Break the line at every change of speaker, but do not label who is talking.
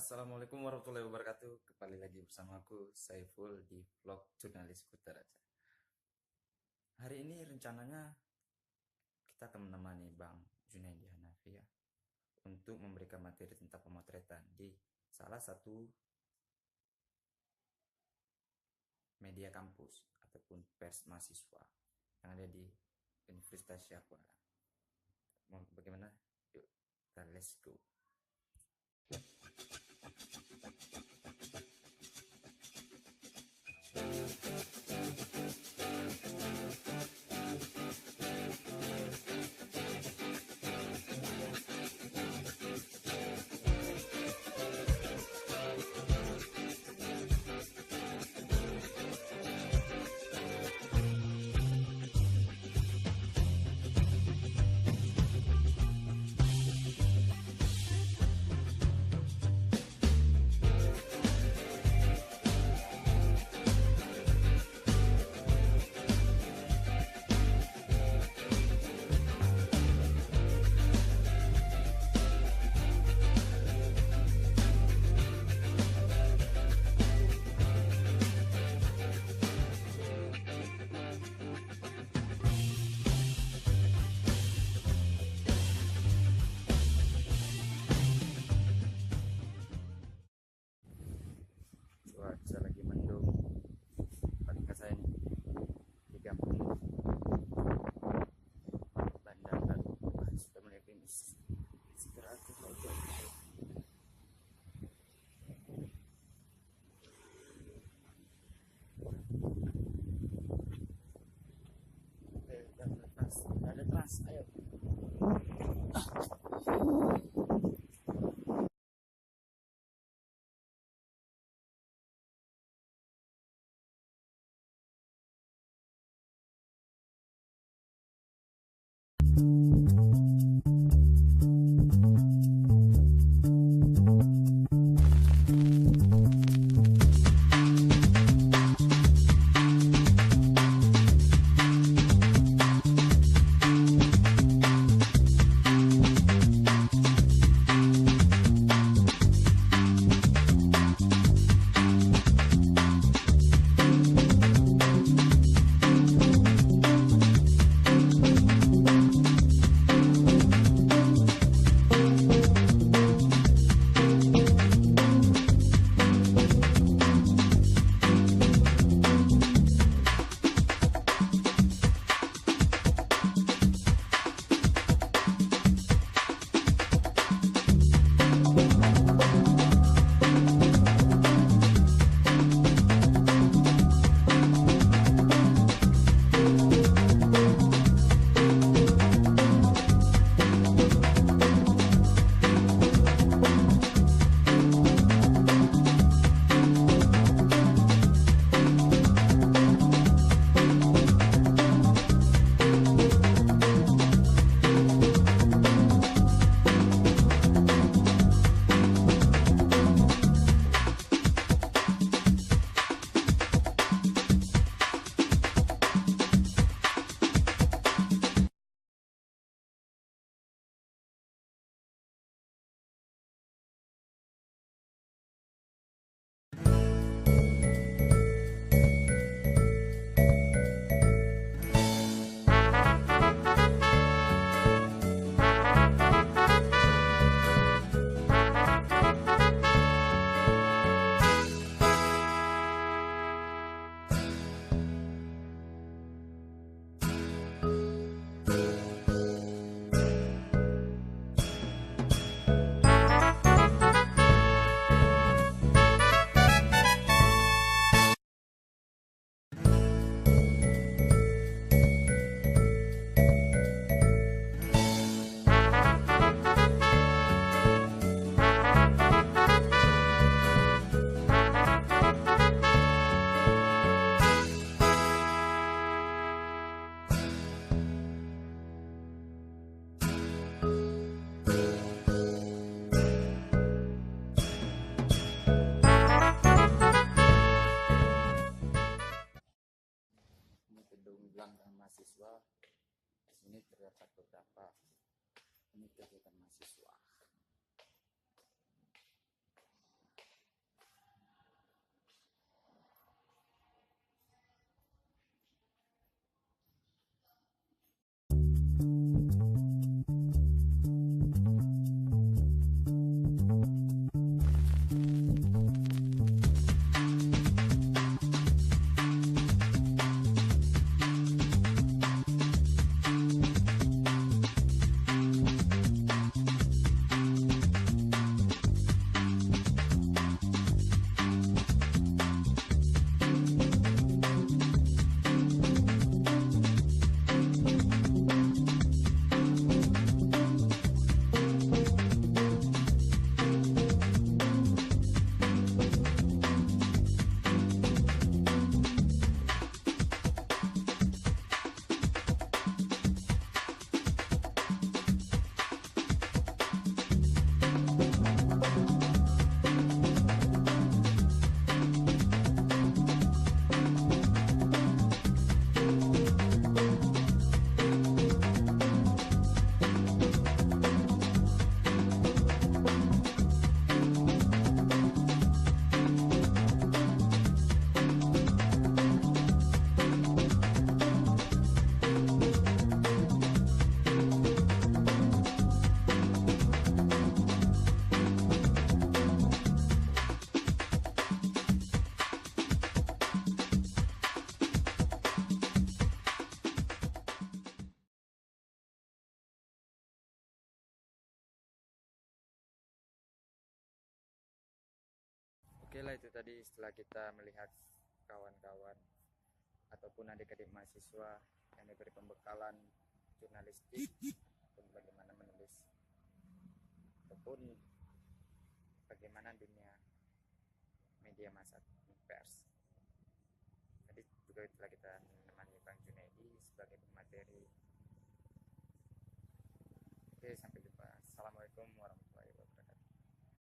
Assalamualaikum warahmatullahi wabarakatuh. Kembali lagi bersama aku Saiful di vlog Jurnalis Kutaraja. Hari ini rencananya kita akan menemani Bang Junaidi Hanafi ya, untuk memberikan materi tentang pemotretan di salah satu media kampus ataupun pers mahasiswa yang ada di Universitas Syahkuala. Mau bagaimana? Yuk, kita let's go. Cuaca lagi mendung, paling ke saya nih di kampung Bandar Baru. Sudah mulai finish, segera aku foto. Ada trans, ayo. Gelanggang mahasiswa. Di sini terdapat beberapa unit kegiatan mahasiswa. Oke lah, itu tadi setelah kita melihat kawan-kawan ataupun adik-adik mahasiswa yang diberi pembekalan jurnalistik ataupun bagaimana menulis ataupun bagaimana dunia media massa pers. Tadi juga telah kita menemani Bang Junaidi sebagai pemateri. Oke, sampai jumpa. Assalamualaikum warahmatullahi wabarakatuh.